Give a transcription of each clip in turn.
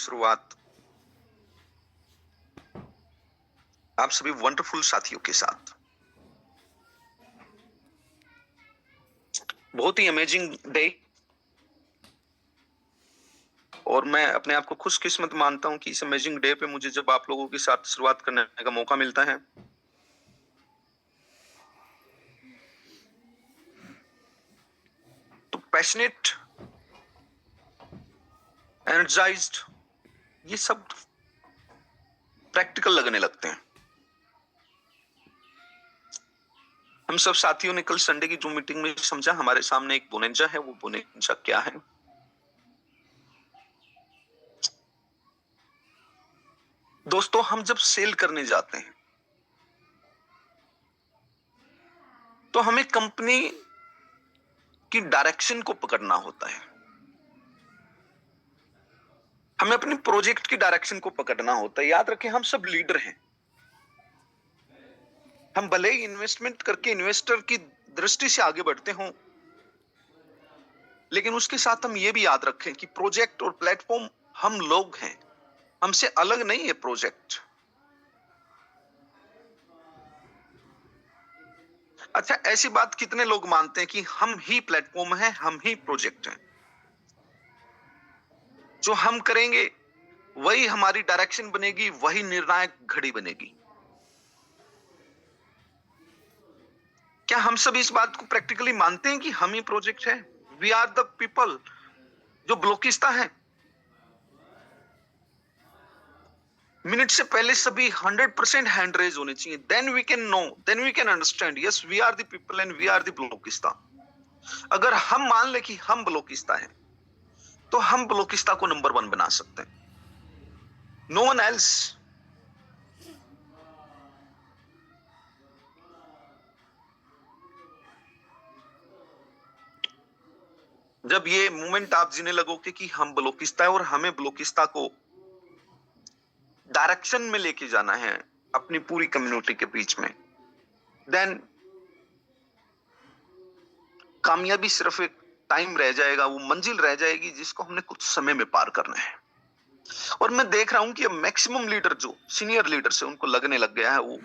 शुरुआत आप सभी वंडरफुल साथियों के साथ। बहुत ही अमेजिंग डे, और मैं अपने आप को खुशकिस्मत मानता हूं कि इस अमेजिंग डे पे मुझे जब आप लोगों के साथ शुरुआत करने का मौका मिलता है। तो पैशनेट, एनर्जाइज्ड, ये सब प्रैक्टिकल लगने लगते हैं। हम सब साथियों ने कल संडे की जूम मीटिंग में समझा हमारे सामने एक बोनेंजा है। वो बोनेंजा क्या है? दोस्तों, हम जब सेल करने जाते हैं तो हमें कंपनी की डायरेक्शन को पकड़ना होता है। हमें अपनी प्रोजेक्ट की डायरेक्शन को पकड़ना होता है। याद रखें, हम सब लीडर हैं। हम भले ही इन्वेस्टमेंट करके इन्वेस्टर की दृष्टि से आगे बढ़ते हों, लेकिन उसके साथ हम ये भी याद रखें कि प्रोजेक्ट और प्लेटफॉर्म हम लोग हैं। हमसे अलग नहीं है प्रोजेक्ट। अच्छा, ऐसी बात कितने लोग मानते हैं कि हम ही प्लेटफॉर्म हैं, हम ही प्रोजेक्ट हैं? जो हम करेंगे वही हमारी डायरेक्शन बनेगी, वही निर्णायक घड़ी बनेगी। क्या हम सब इस बात को प्रैक्टिकली मानते हैं कि हम ही प्रोजेक्ट है? वी आर द पीपल जो ब्लॉकिस्ता है। मिनट से पहले सभी 100% हैंड रेज होने चाहिए। Then we can know, then we can understand, yes we are the people and we are the ब्लॉकिस्ता। अगर हम मान ले कि हम ब्लॉकिस्ता है, तो हम ब्लॉकिस्ता को नंबर 1 बना सकते हैं। No one else. जब ये मोमेंट आप जीने लगोगे कि हम ब्लॉकिस्ता है और हमें ब्लॉकिस्ता को डायरेक्शन में लेके जाना है अपनी पूरी कम्युनिटी के बीच में, देन कामयाबी सिर्फ एक टाइम रह जाएगा, वो मंजिल रह जाएगी जिसको हमने कुछ समय में पार करना है। और मैं देख रहा हूं कि मैक्सिमम लीडर जो सीनियर लीडर्स है उनको लगने लग गया है, वो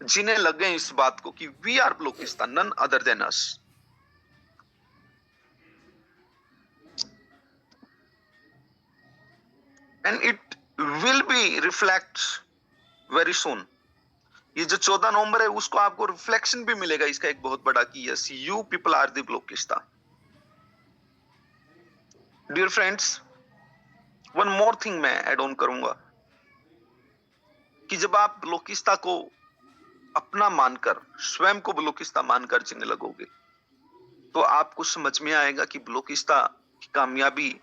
जिन्हें लग गए इस बात को कि वी आर ब्लॉकिस्ता, none other than us. And it will be reflect very soon. ये जो 14 नवंबर है उसको आपको रिफ्लेक्शन भी मिलेगा इसका एक बहुत बड़ा कि yes you people are the ब्लॉकिस्ता। Dear friends, one more thing मैं ऐड ऑन करूंगा कि जब आप ब्लॉकिस्ता को अपना मानकर, स्वयं को ब्लॉकिस्ता मानकर जीने लगोगे, तो आपको समझ में आएगा कि ब्लॉकिस्ता की कामयाबी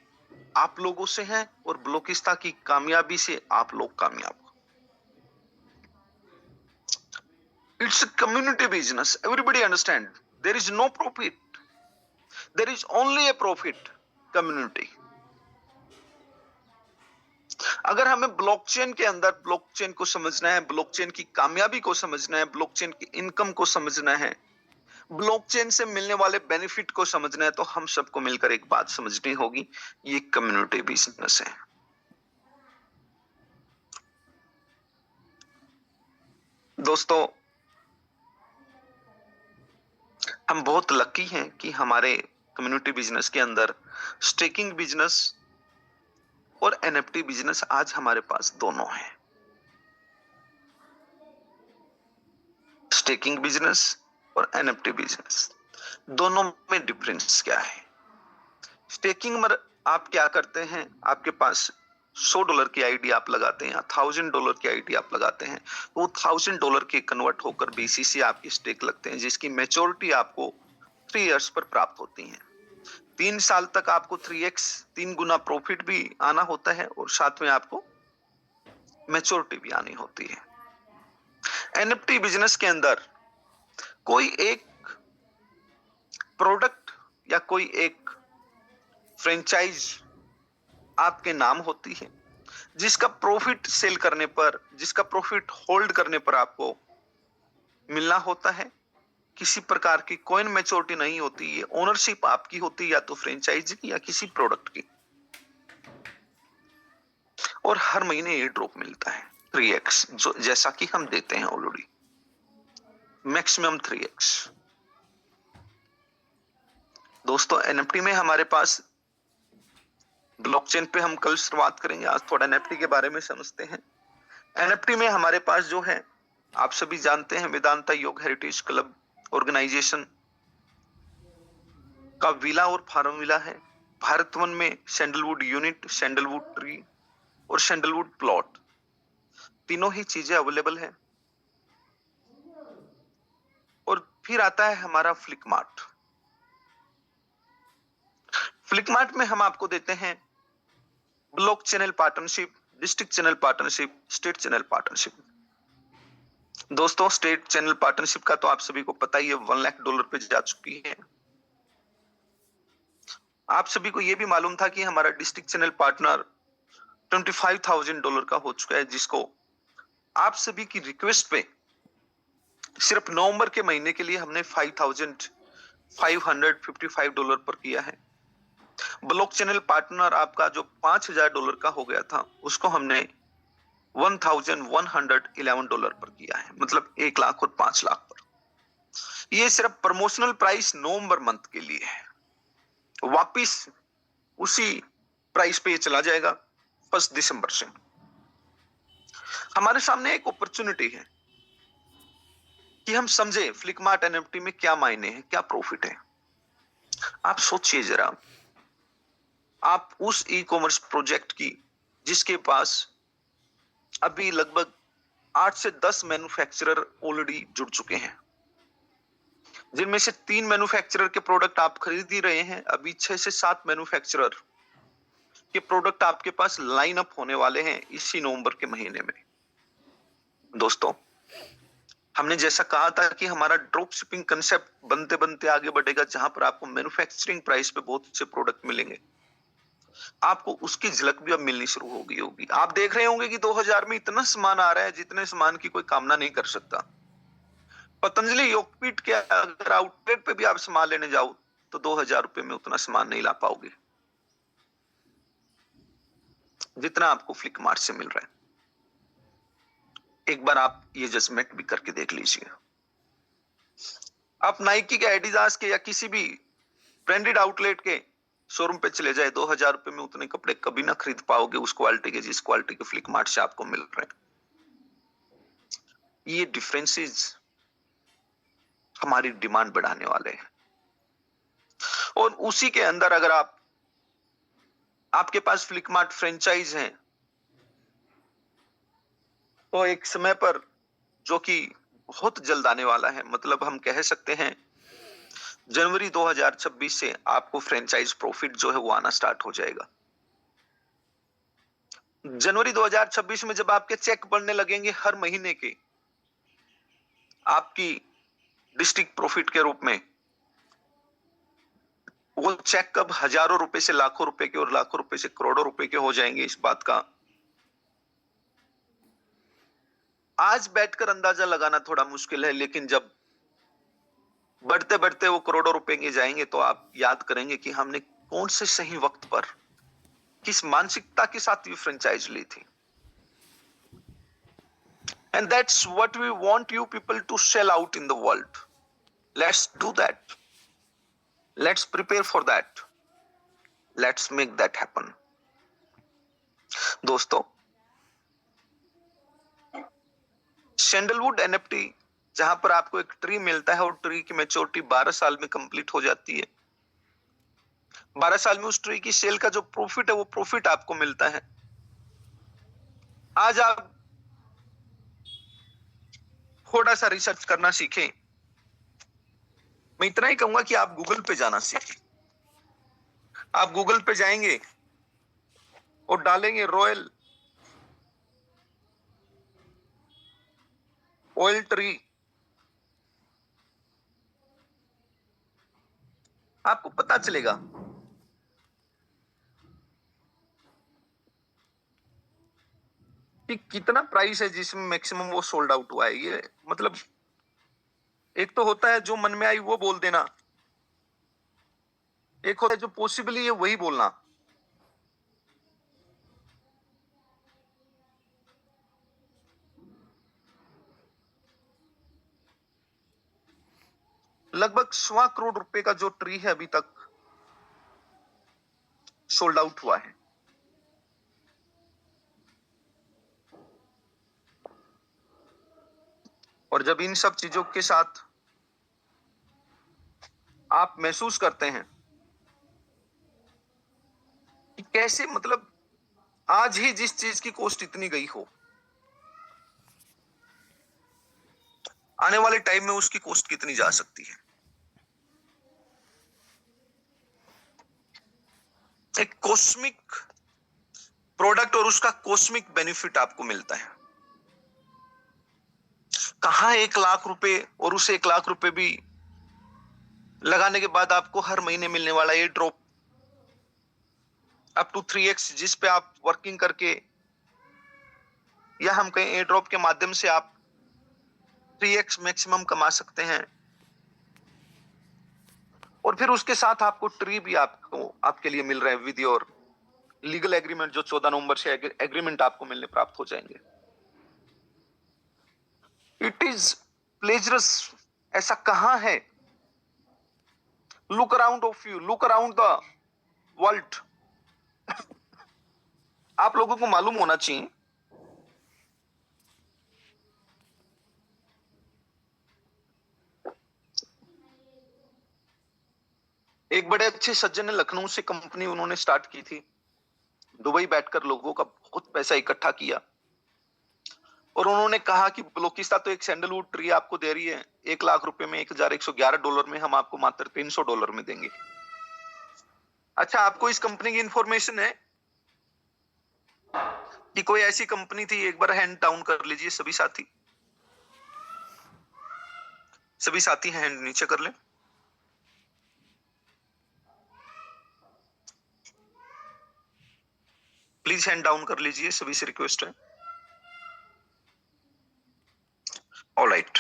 आप लोगों से है और ब्लॉकिस्ता की कामयाबी से आप लोग कामयाब हो। It's a community business, everybody understand. There is no profit, there is only a profit community. अगर हमें ब्लॉकचेन के अंदर ब्लॉकचेन को समझना है, ब्लॉकचेन की कामयाबी को समझना है, ब्लॉकचेन की इनकम को समझना है, ब्लॉकचेन से मिलने वाले बेनिफिट को समझना है, तो हम सबको मिलकर एक बात समझनी होगी, ये कम्युनिटी बिजनेस है। दोस्तों, हम बहुत लकी हैं कि हमारे कम्युनिटी बिजनेस के अंदर स्टेकिंग बिजनेस और एनएफटी बिजनेस आज हमारे पास दोनों है। स्टेकिंग बिजनेस और एनएफटी बिजनेस, दोनों में डिफरेंस क्या है? स्टेकिंग में आप क्या करते हैं, आपके पास $100 की आईडी आप लगाते हैं या $1000 की आईडी आप लगाते हैं, तो वो $1000 के कन्वर्ट होकर बीसीसी आपकी स्टेक लगते हैं, जिसकी मैच्योरिटी आपको 3 इयर्स पर प्राप्त होती है। 3 साल तक आपको 3x 3 गुना प्रॉफिट भी आना होता है और साथ में आपको मैच्योरिटी भी आनी होती है। एनएफटी बिजनेस के अंदर कोई एक प्रोडक्ट या कोई एक फ्रेंचाइज आपके नाम होती है, जिसका प्रॉफिट सेल करने पर, जिसका प्रॉफिट होल्ड करने पर आपको मिलना होता है। किसी प्रकार की कॉइन मैच्योरिटी नहीं होती है, ओनरशिप आपकी होती है या तो फ्रेंचाइजी की या किसी प्रोडक्ट की। और हर महीने एयर ड्रॉप मिलता है 3x, जो जैसा कि हम देते हैं ऑलरेडी, मैक्सिमम 3x। दोस्तों एनएफटी में हमारे पास ब्लॉकचेन पे हम कल शुरुआत करेंगे, आज थोड़ा एनएफटी के बारे में समझते हैं। एनएफटी में हमारे पास जो है, आप सभी जानते हैं, वेदांता योग हेरिटेज क्लब ऑर्गेनाइजेशन का विला और फार्म विला है। भारत वन में सैंडलवुड यूनिट, सैंडलवुड ट्री और सैंडलवुड प्लॉट, तीनों ही चीजें अवेलेबल है। और फिर आता है हमारा फ्लिकमार्ट। फ्लिकमार्ट में हम आपको देते हैं block channel partnership, district channel partnership, state channel partnership. दोस्तों स्टेट चैनल पार्टनरशिप का तो आप सभी को पता ही है, $1 लाख पे जा चुकी है। आप सभी को यह भी मालूम था कि हमारा डिस्ट्रिक्ट चैनल पार्टनर $25,000 का हो चुका है, जिसको आप सभी की रिक्वेस्ट पे सिर्फ नवंबर के महीने के लिए हमने $5,555 पर किया है। ब्लॉक चैनल पार्टनर आपका जो $5,000 का हो गया था, उसको हमने $1,111 पर किया है, मतलब 1 लाख और 5 लाख पर। ये सिर्फ प्रमोशनल प्राइस नवंबर मंथ के लिए है, वापिस उसी प्राइस पे चला जाएगा 1 दिसंबर से। हमारे सामने एक अपॉर्चुनिटी है कि हम समझे फ्लिकमार्ट एनएफटी में क्या मायने हैं, क्या प्रॉफिट है। आप सोचिए जरा, आप उस ई कॉमर्स प्रोजेक्ट की जिसके पास अभी लगभग 8 से 10 मैन्युफैक्चरर ऑलरेडी जुड़ चुके हैं, जिनमें से 3 मैन्युफैक्चरर के प्रोडक्ट आप खरीद ही रहे हैं। अभी 6 से 7 मैन्युफैक्चरर के प्रोडक्ट आपके पास लाइन अप होने वाले हैं इसी नवंबर के महीने में। दोस्तों हमने जैसा कहा था कि हमारा ड्रॉप शिपिंग कंसेप्ट बनते बनते आगे बढ़ेगा, जहां पर आपको मैन्युफैक्चरिंग प्राइस पे बहुत अच्छे प्रोडक्ट मिलेंगे। आपको उसकी झलक भी अब मिलनी शुरू होगी। आप देख रहे होंगे कि 2000 में इतना सामान आ रहा है जितने सामान की कोई कामना नहीं कर सकता। पतंजलि योगपीठ के अगर आउटलेट पे भी आप सामान लेने जाओ तो 2000 रुपए में उतना सामान नहीं ला पाओगे जितना आपको फ्लिकमार्ट से मिल रहा है। एक बार आप ये जजमेंट भी करके देख लीजिए। आप नाइकी के, एडिडास के या किसी भी ब्रांडेड आउटलेट के शोरूम पे चले जाए, 2000 रुपए में उतने कपड़े कभी ना खरीद पाओगे उस क्वालिटी के जिस क्वालिटी के फ्लिकमार्ट से आपको मिल रहे हैं। ये डिफरेंसेस हमारी डिमांड बढ़ाने वाले हैं। और उसी के अंदर अगर आपके पास फ्लिकमार्ट फ्रेंचाइज हैं, तो एक समय पर, जो कि बहुत जल्द आने वाला है, मतलब हम कह सकते हैं जनवरी 2026 से आपको फ्रेंचाइज प्रॉफिट जो है वो आना स्टार्ट हो जाएगा। जनवरी 2026 में जब आपके चेक बढ़ने लगेंगे हर महीने के, आपकी डिस्ट्रिक्ट प्रॉफिट के रूप में, वो चेक कब हजारों रुपए से लाखों रुपए के और लाखों रुपए से करोड़ों रुपए के हो जाएंगे, इस बात का आज बैठकर अंदाजा लगाना थोड़ा मुश्किल है। लेकिन जब बढ़ते बढ़ते वो करोड़ों रुपए के जाएंगे तो आप याद करेंगे कि हमने कौन से सही वक्त पर किस मानसिकता के साथ ये फ्रेंचाइज ली थी। And that's what we want you people to sell out in the world. Let's do that. Let's prepare for that. Let's make that happen. दोस्तों सैंडलवुड एनएफटी, जहां पर आपको एक ट्री मिलता है और ट्री की मैच्योरिटी 12 साल में कंप्लीट हो जाती है। 12 साल में उस ट्री की सेल का जो प्रॉफिट है वो प्रॉफिट आपको मिलता है। आज आप थोड़ा सा रिसर्च करना सीखें। मैं इतना ही कहूंगा कि आप गूगल पे जाना सीखें। आप गूगल पे जाएंगे और डालेंगे रॉयल ऑयल ट्री, आपको पता चलेगा कि कितना प्राइस है जिसमें मैक्सिमम वो सोल्ड आउट हुआ है। ये मतलब एक तो होता है जो मन में आई वो बोल देना, एक होता है जो पॉसिबली है वही बोलना। लगभग 1.25 करोड़ रुपए का जो ट्री है अभी तक सोल्ड आउट हुआ है। और जब इन सब चीजों के साथ आप महसूस करते हैं कि कैसे, मतलब आज ही जिस चीज की कॉस्ट इतनी गई हो, आने वाले टाइम में उसकी कॉस्ट कितनी जा सकती है। एक कॉस्मिक प्रोडक्ट और उसका कॉस्मिक बेनिफिट आपको मिलता है। कहां 1 लाख रुपए, और उस 1 लाख रुपए भी लगाने के बाद आपको हर महीने मिलने वाला ये ड्रॉप अप टू 3x, जिस पे आप वर्किंग करके, या हम कहें एयर ड्रॉप के माध्यम से आप 3x मैक्सिमम कमा सकते हैं। और फिर उसके साथ आपको ट्री भी आपके लिए मिल रहा है विद योर लीगल एग्रीमेंट, जो 14 नवंबर से एग्रीमेंट आपको मिलने प्राप्त हो जाएंगे। इट इज प्लेजरस, ऐसा कहां है। Look around of you, look around the world. आप लोगों को मालूम होना चाहिए एक बड़े अच्छे सज्जन ने लखनऊ से कंपनी उन्होंने स्टार्ट की थी। दुबई बैठकर लोगों का बहुत पैसा इकट्ठा किया और उन्होंने कहा कि ब्लोकिस्ता तो एक सैंडलवुड ट्री आपको दे रही है 1 लाख रुपए में, $1111 में, हम आपको मात्र $300 में देंगे। अच्छा, आपको इस कंपनी की इंफॉर्मेशन है कि कोई ऐसी कंपनी थी? एक बार हैंड डाउन कर लीजिए सभी साथी, सभी साथी हैंड नीचे कर ले। प्लीज हैंड डाउन कर लीजिए, सभी से रिक्वेस्ट है। ऑलराइट,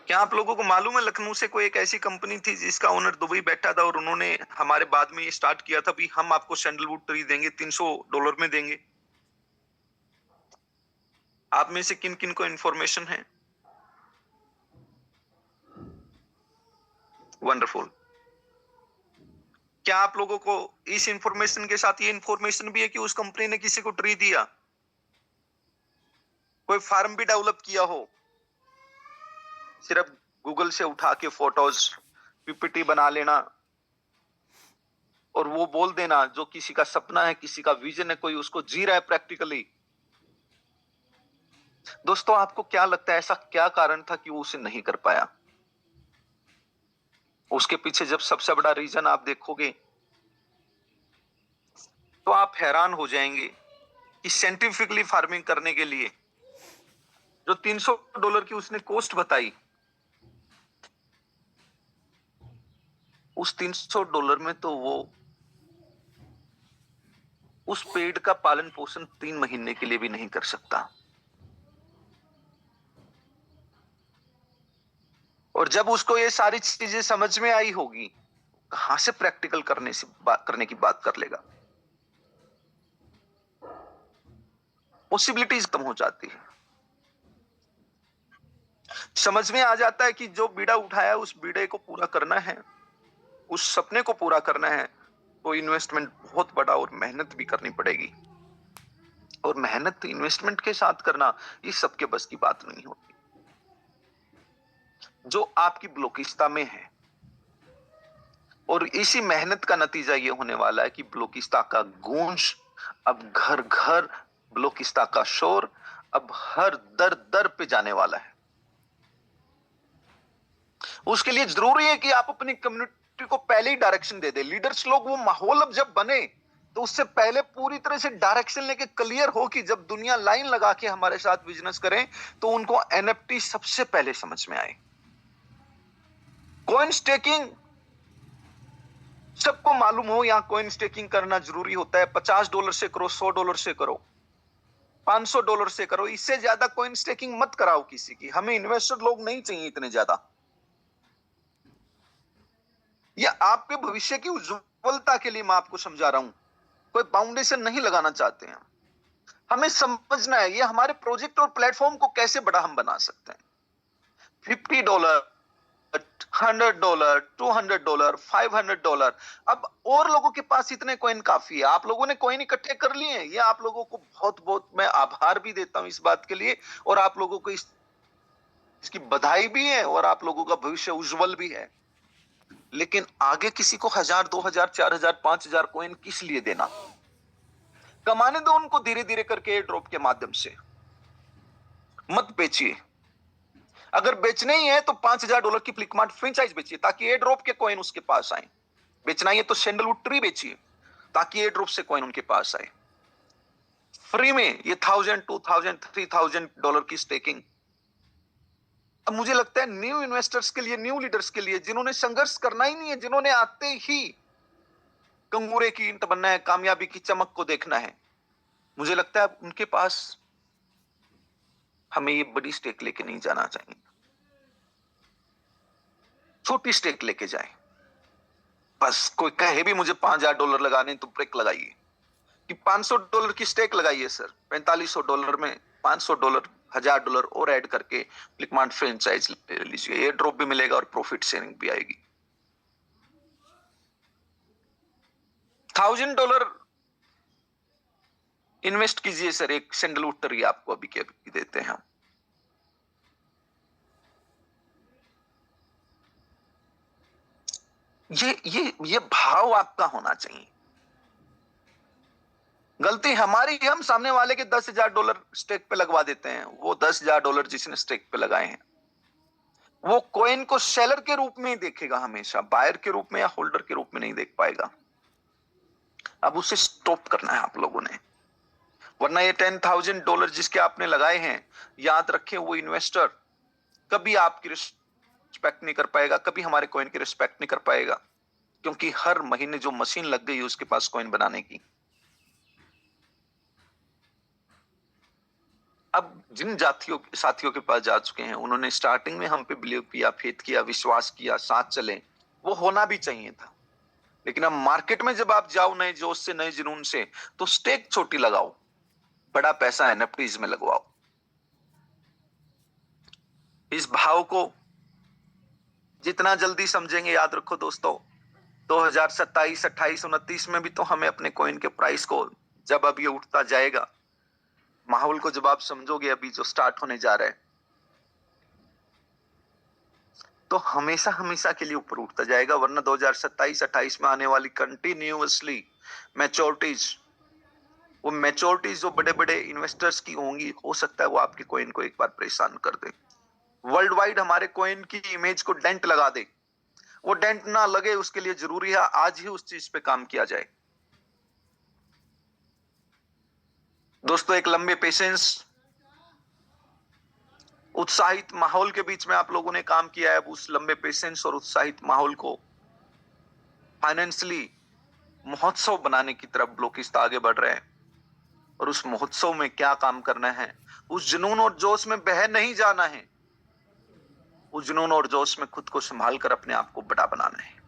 क्या आप लोगों को मालूम है लखनऊ से कोई एक ऐसी कंपनी थी जिसका ओनर दुबई बैठा था और उन्होंने हमारे बाद में ये स्टार्ट किया था भी हम आपको सैंडलवुड ट्री देंगे, $300 में देंगे। आप में से किन किन को इंफॉर्मेशन है? वंडरफुल। क्या आप लोगों को इस इंफॉर्मेशन के साथ ये इंफॉर्मेशन भी है कि उस कंपनी ने किसी को ट्री दिया, कोई फार्म भी डेवलप किया हो? सिर्फ गूगल से उठा के फोटोज पीपीटी बना लेना और वो बोल देना, जो किसी का सपना है, किसी का विजन है, कोई उसको जी रहा है प्रैक्टिकली। दोस्तों, आपको क्या लगता है ऐसा क्या कारण था कि वो उसे नहीं कर पाया? उसके पीछे जब सबसे बड़ा रीजन आप देखोगे तो आप हैरान हो जाएंगे कि साइंटिफिकली फार्मिंग करने के लिए जो $300 की उसने कॉस्ट बताई, उस $300 में तो वो उस पेड़ का पालन पोषण 3 महीने के लिए भी नहीं कर सकता। और जब उसको ये सारी चीजें समझ में आई होगी, कहां से प्रैक्टिकल करने की बात कर लेगा? पॉसिबिलिटीज खत्म हो जाती है। समझ में आ जाता है कि जो बीड़ा उठाया उस बीड़े को पूरा करना है, उस सपने को पूरा करना है, तो इन्वेस्टमेंट बहुत बड़ा और मेहनत भी करनी पड़ेगी। और मेहनत इन्वेस्टमेंट के साथ करना ये सबके बस की बात नहीं होती। जो आपकी ब्लोकिस्ता में है, और इसी मेहनत का नतीजा ये होने वाला है कि ब्लोकिस्ता का गूंज अब घर घर, ब्लोकिस्ता का शोर अब हर दर दर पे जाने वाला है। उसके लिए जरूरी है कि आप अपनी कम्युनिटी को पहले ही डायरेक्शन दे दे। लीडर्स लोग, वो माहौल अब जब बने तो उससे पहले पूरी तरह से डायरेक्शन लेके क्लियर हो कि जब दुनिया लाइन लगा के हमारे साथ बिजनेस करें तो उनको एनएफटी सबसे पहले समझ में आए। कॉइन स्टेकिंग सबको मालूम हो, यहां कॉइन स्टेकिंग करना जरूरी होता है। $50 से करो, $100 से करो, $500 से करो, इससे ज्यादा कॉइन स्टेकिंग मत कराओ किसी की। हमें इन्वेस्टर लोग नहीं चाहिए इतने ज्यादा। ये आपके भविष्य की उज्जवलता के लिए मैं आपको समझा रहा हूं, कोई फाउंडेशन नहीं लगाना चाहते हैं। हमें समझना है ये हमारे प्रोजेक्ट और प्लेटफॉर्म को कैसे बड़ा हम बना सकते हैं। $50, $100, $200, $500। अब और लोगों के पास इतने कॉइन काफी है। आप लोगों ने कॉइन इकट्ठे कर लिए हैं, ये आप लोगों को बहुत बहुत मैं आभार भी देता हूं इस बात के लिए, और आप लोगों को इसकी बधाई भी है, और आप लोगों का भविष्य उज्जवल भी है। लेकिन आगे किसी को 1000, 2000, 4000, 5000 कॉइन किस लिए देना? कमाने दो उनको धीरे धीरे करके एयर ड्रॉप के माध्यम से। मत बेचिए। अगर बेचने ही है तो $5000 की फ्लिपकार्ट फ्रेंचाइज बेचिए ताकि एयर ड्रॉप के कॉइन उसके पास आए। बेचना ही है तो सैंडलवुड ट्री बेचिए ताकि एयर ड्रॉप से कॉइन उनके पास आए। फ्री में ये $1000, $2000, $3000 की स्टेकिंग। अब मुझे लगता है न्यू इन्वेस्टर्स के लिए, न्यू लीडर्स के लिए, जिन्होंने संघर्ष करना ही नहीं है, जिन्होंने आते ही कंगूरे की ईंट बनना है, कामयाबी की चमक को देखना है, मुझे लगता है उनके पास हमें ये बड़ी स्टेक लेके नहीं जाना चाहिए। छोटी स्टेक लेके जाए। बस कोई कहे भी मुझे $5000 लगाने तो ब्रेक लगाइए कि $500 की स्टेक लगाइए सर। $4500 में $500, $1000 और ऐड करके फ्लिपकार्ट फ्रेंचाइज ले लीजिए। एयर ड्रॉप भी मिलेगा और प्रॉफिट शेयरिंग भी आएगी। $1000 इन्वेस्ट कीजिए सर, एक सैंडलवुड ट्री आपको अभी के अभी देते हैं हम। ये भाव आपका होना चाहिए। गलती हमारी, हम सामने वाले के $10,000 स्टेक पे लगवा देते हैं। वो $10,000 जिसने स्टेक पे लगाए हैं, वो कॉइन को सेलर के रूप में ही देखेगा, हमेशा बायर के रूप में या होल्डर के रूप में नहीं देख पाएगा। अब उसे स्टॉप करना है आप लोगों ने, वरना ये $10,000 जिसके आपने लगाए हैं, याद रखें वो इन्वेस्टर कभी आपकी रिस्पेक्ट नहीं कर पाएगा, कभी हमारे कॉइन की रिस्पेक्ट नहीं कर पाएगा, क्योंकि हर महीने जो मशीन लग गई है उसके पास कॉइन बनाने की। अब जिन साथियों के पास जा चुके हैं, उन्होंने स्टार्टिंग में हम पे बिलीव किया, फेथ किया, विश्वास किया, साथ चले, वो होना भी चाहिए था। लेकिन अब मार्केट में जब आप जाओ नए जोश से, नए जुनून से, तो स्टेक छोटी लगाओ, बड़ा पैसा एनएफटीज में लगवाओ। इस भाव को जितना जल्दी समझेंगे, याद रखो दोस्तों, 2027, 28, 29 में भी तो हमें अपने कॉइन के प्राइस को, जब अब ये उठता जाएगा, माहौल को जब आप समझोगे अभी जो स्टार्ट होने जा रहा है, तो हमेशा हमेशा के लिए ऊपर उठता जाएगा। वरना 2027-28 में आने वाली कंटिन्यूअसली मैच्योरिटीज, वो मैच्योरिटीज जो बड़े बड़े इन्वेस्टर्स की होंगी, हो सकता है वो आपके कॉइन को एक बार परेशान कर दे, वर्ल्ड वाइड हमारे कॉइन की इमेज को डेंट लगा दे। वो डेंट ना लगे उसके लिए जरूरी है आज ही उस चीज पे काम किया जाए। दोस्तों, एक लंबे पेशेंस, उत्साहित माहौल के बीच में आप लोगों ने काम किया है। अब उस लंबे पेशेंस और उत्साहित माहौल को फाइनेंशियली महोत्सव बनाने की तरफ लोग इस आगे बढ़ रहे हैं। और उस महोत्सव में क्या काम करना है, उस जुनून और जोश में बह नहीं जाना है, उस जुनून और जोश में खुद को संभाल कर अपने आप को बड़ा बनाना है।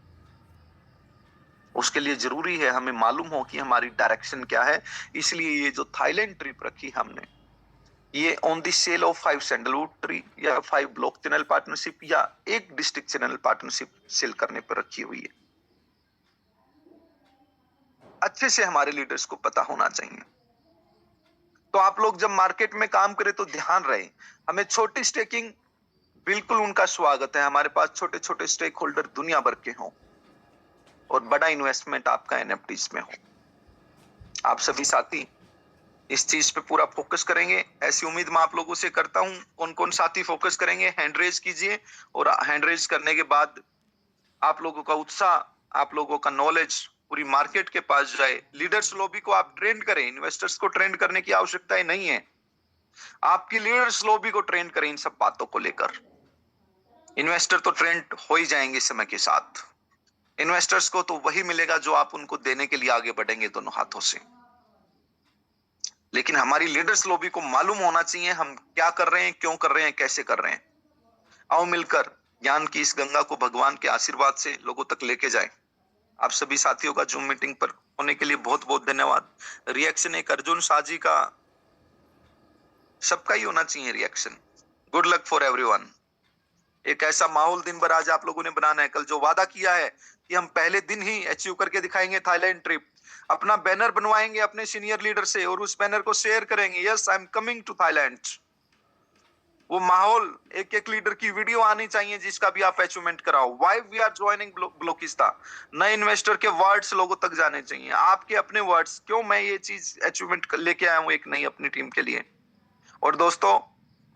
उसके लिए जरूरी है हमें मालूम हो कि हमारी डायरेक्शन क्या है। इसलिए ये जो थाईलैंड ट्रिप रखी हमने, ये on the sale of 5 sandalwood tree या 5 ब्लॉक चैनल पार्टनरशिप या एक डिस्ट्रिक्ट चैनल पार्टनरशिप सेल करने पर रखी हुई है। अच्छे से हमारे लीडर्स को पता होना चाहिए। तो आप लोग जब मार्केट में काम करें तो ध्यान रहे, हमें छोटी स्टेकिंग बिल्कुल उनका स्वागत है। हमारे पास छोटे छोटे स्टेक होल्डर दुनिया भर के हों और बड़ा इन्वेस्टमेंट आपका एनएफटीज में हो। आप सभी साथी इस चीज पे पूरा फोकस करेंगे, ऐसी उम्मीद मैं आप लोगों से करता हूं। कौन कौन साथी फोकस करेंगे, हैंड रेज कीजिए। और हैंड रेज करने के बाद आप लोगों का उत्साह, आप लोगों का नॉलेज पूरी मार्केट के पास जाए। लीडर्स लॉबी को आप ट्रेंड करें, इन्वेस्टर्स को ट्रेंड करने की आवश्यकता नहीं है। आपकी लीडर्स लॉबी को ट्रेंड करें इन सब बातों को लेकर। इन्वेस्टर तो ट्रेंड हो ही जाएंगे समय के साथ। इन्वेस्टर्स को तो वही मिलेगा जो आप उनको देने के लिए आगे बढ़ेंगे दोनों हाथों से। लेकिन हमारी लीडर्स लॉबी को मालूम होना चाहिए हम क्या कर रहे हैं, क्यों कर रहे हैं, कैसे कर रहे हैं। आओ मिलकर ज्ञान की इस गंगा को भगवान के आशीर्वाद से लोगों तक लेके जाएं। आप सभी साथियों का जूम मीटिंग पर होने के लिए बहुत बहुत धन्यवाद। रिएक्शन एक अर्जुन साजी का, सबका ही होना चाहिए reaction. Good luck for everyone. एक ऐसा माहौल दिन भर आज आप लोगों ने बनाना है। कल जो वादा किया है कि हम पहले दिन ही अचीव करके दिखाएंगे थाईलैंड ट्रिप, अपना बैनर बनवाएंगे अपने सीनियर लीडर से और उस बैनर को शेयर करेंगे, yes I am coming to Thailand. वो माहौल, एक एक लीडर की वीडियो आनी चाहिए जिसका भी आप अचीवमेंट कराओ। व्हाई वी आर ज्वाइनिंग ब्लोकिस्ता, नए इन्वेस्टर के वर्ड्स लोगों तक जाने चाहिए, आपके अपने वर्ड्स, क्यों मैं ये चीज अचीवमेंट लेके आया हूं एक नई अपनी टीम के लिए। और दोस्तों,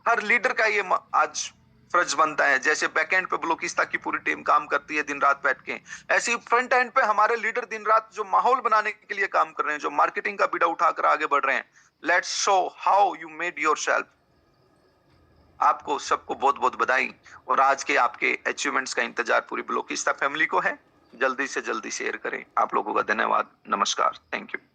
हर लीडर का ये आज फर्ज बनता है, जैसे बैकएंड पे ब्लोकिस्ता की पूरी टीम काम करती है दिन रात बैठ के, ऐसे ही फ्रंट एंड पे हमारे लीडर दिन रात जो माहौल बनाने के लिए काम कर रहे हैं, जो मार्केटिंग का बीड़ा उठाकर आगे बढ़ रहे हैं। Let's show how you made yourself. आपको सबको बहुत बहुत बधाई, और आज के आपके अचीवमेंट्स का इंतजार पूरी ब्लोकिस्ता फैमिली को है। जल्दी से जल्दी शेयर करें। आप लोगों का धन्यवाद, नमस्कार, थैंक यू।